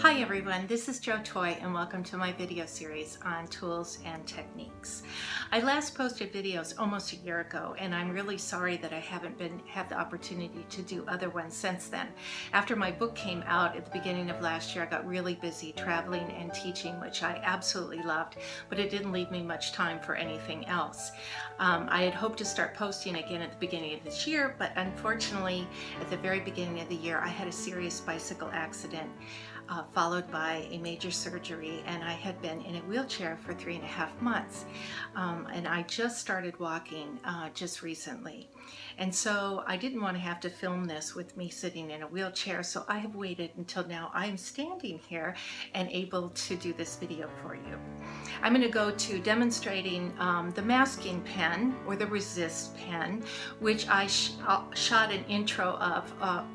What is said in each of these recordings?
Hi everyone, this is Toye and welcome to my video series on tools and techniques. I last posted videos almost a year ago and I'm really sorry that I haven't had the opportunity to do other ones since then. After my book came out at the beginning of last year, I got really busy traveling and teaching, which I absolutely loved, but it didn't leave me much time for anything else. I had hoped to start posting again at the beginning of this year, but unfortunately at the very beginning of the year I had a serious bicycle accident followed by a major surgery, and I had been in a wheelchair for 3.5 months. And I just started walking just recently. And so I didn't want to have to film this with me sitting in a wheelchair, so I have waited until now I'm standing here and able to do this video for you. I'm going to go to demonstrating the masking pen, or the resist pen, which I shot an intro of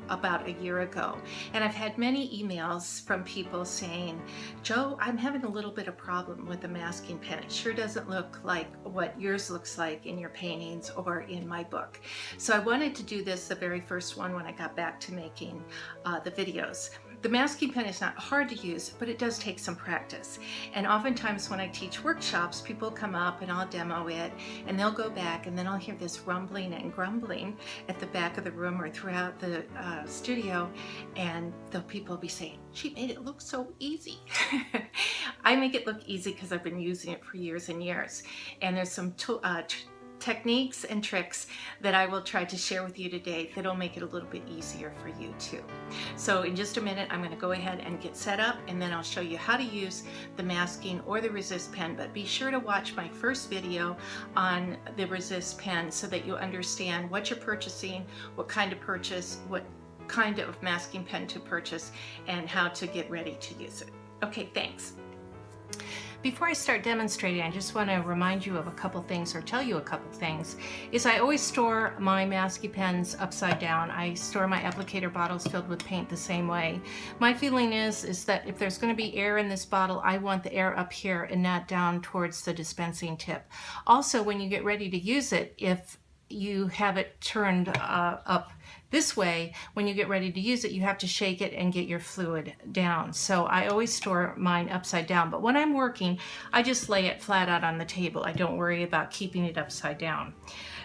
about a year ago. And I've had many emails from people saying, "Jo, I'm having a little bit of problem with the masking pen. It sure doesn't look like what yours looks like in your paintings or in my book." So I wanted to do this, the very first one, when I got back to making the videos. The masking pen is not hard to use, but it does take some practice. And oftentimes when I teach workshops, people come up and I'll demo it and they'll go back, and then I'll hear this rumbling and grumbling at the back of the room or throughout the studio, and the people will be saying, "She made it look so easy." I make it look easy because I've been using it for years and years. And there's some techniques and tricks that I will try to share with you today that'll make it a little bit easier for you too. So in just a minute, I'm going to go ahead and get set up, and then I'll show you how to use the masking or the resist pen. But be sure to watch my first video on the resist pen so that you understand what you're purchasing, what kind of purchase, what kind of masking pen to purchase, and how to get ready to use it. Okay, thanks. Before I start demonstrating, I just want to remind you of a couple things, or tell you a couple things. I always store my masking pens upside down. I store my applicator bottles filled with paint the same way. My feeling is that if there's going to be air in this bottle, I want the air up here and not down towards the dispensing tip. Also, when you get ready to use it, if you have it turned up this way, when you get ready to use it, you have to shake it and get your fluid down. So I always store mine upside down, but when I'm working, I just lay it flat out on the table. I don't worry about keeping it upside down.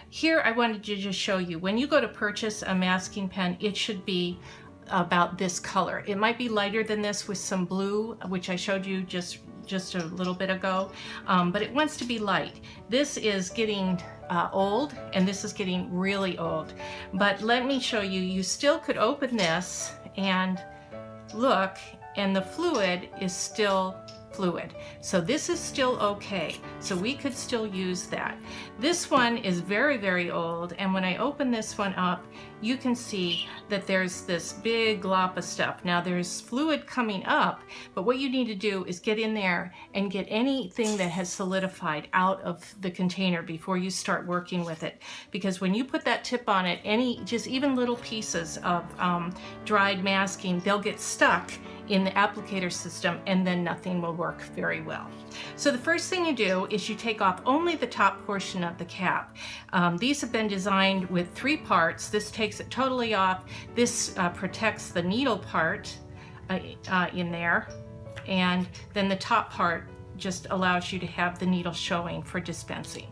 Here, I wanted to just show you, when you go to purchase a masking pen, it should be about this color. It might be lighter than this with some blue, which I showed you just a little bit ago, but it wants to be light. This is getting old, and this is getting really old. But let me show you, you still could open this and look, and the fluid is still fluid. So this is still okay. So we could still use that. This one is very, very old, and when I open this one up, you can see that there's this big glop of stuff. Now there's fluid coming up, but what you need to do is get in there and get anything that has solidified out of the container before you start working with it. Because when you put that tip on it, even little pieces of dried masking, they'll get stuck in the applicator system, and then nothing will work very well. So the first thing you do is you take off only the top portion of the cap. These have been designed with 3 parts. This takes it totally off. This protects the needle part in there, and then the top part just allows you to have the needle showing for dispensing.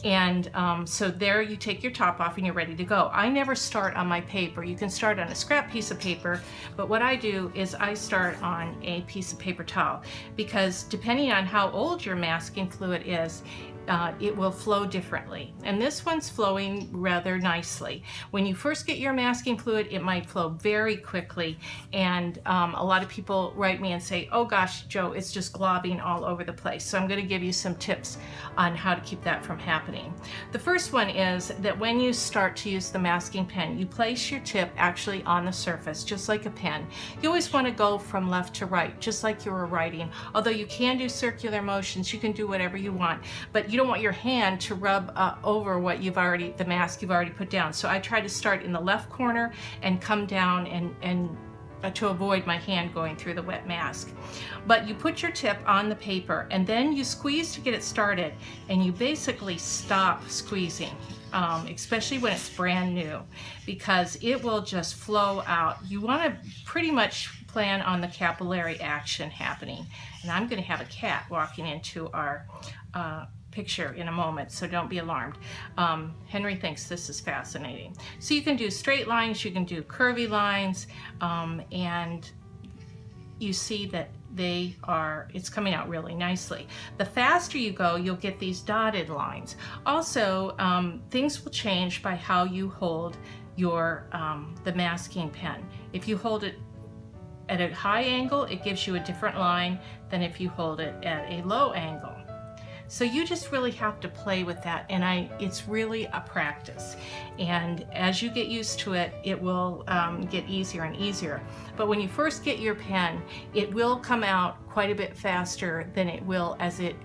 And so there you take your top off and you're ready to go. I never start on my paper. You can start on a scrap piece of paper, but what I do is I start on a piece of paper towel, because depending on how old your masking fluid is, it will flow differently. And this one's flowing rather nicely. When you first get your masking fluid, it might flow very quickly, and a lot of people write me and say, "Oh gosh, Jo, it's just globbing all over the place." So I'm going to give you some tips on how to keep that from happening. The first one is that when you start to use the masking pen, you place your tip actually on the surface, just like a pen. You always want to go from left to right, just like you were writing. Although you can do circular motions, you can do whatever you want, but you don't want your hand to rub over what the mask you've already put down. So I try to start in the left corner and come down and to avoid my hand going through the wet mask. But you put your tip on the paper and then you squeeze to get it started, and you basically stop squeezing, especially when it's brand new, because it will just flow out. You want to pretty much plan on the capillary action happening. And I'm going to have a cat walking into our picture in a moment, so don't be alarmed. Henry thinks this is fascinating. So you can do straight lines, you can do curvy lines, and you see that it's coming out really nicely. The faster you go, you'll get these dotted lines. Also, things will change by how you hold your the masking pen. If you hold it at a high angle, it gives you a different line than if you hold it at a low angle. So you just really have to play with that, and it's really a practice. And as you get used to it, it will get easier and easier. But when you first get your pen, it will come out quite a bit faster than it will as it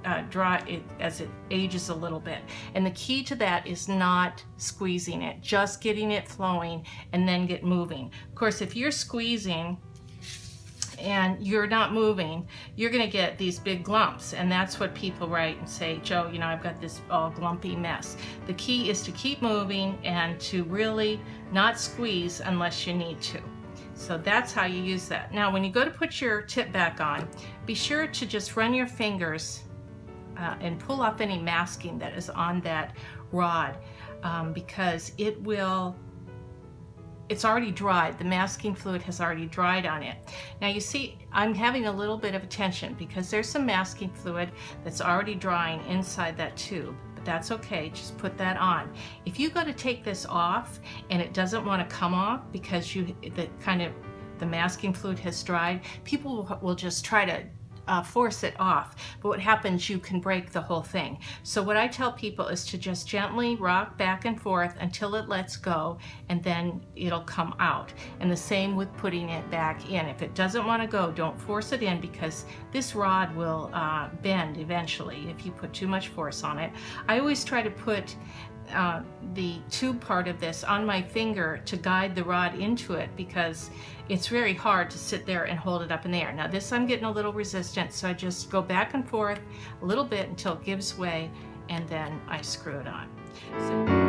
as it ages a little bit. And the key to that is not squeezing it, just getting it flowing and then get moving. Of course, if you're squeezing and you're not moving, you're going to get these big glumps, and that's what people write and say, Joe, you know, I've got this all glumpy mess. The key is to keep moving and to really not squeeze unless you need to. So that's how you use that. Now when you go to put your tip back on, be sure to just run your fingers and pull off any masking that is on that rod, because it's already dried. The masking fluid has already dried on it. Now you see I'm having a little bit of a tension because there's some masking fluid that's already drying inside that tube, but that's okay, just put that on. If you go to take this off and it doesn't want to come off because the masking fluid has dried, people will just try to force it off, but what happens, you can break the whole thing. So what I tell people is to just gently rock back and forth until it lets go, and then it'll come out. And the same with putting it back in. If it doesn't want to go, don't force it in, because this rod will bend eventually if you put too much force on it. I always try to put the tube part of this on my finger to guide the rod into it, because it's very hard to sit there and hold it up in the air. Now this I'm getting a little resistant, so I just go back and forth a little bit until it gives way, and then I screw it on. So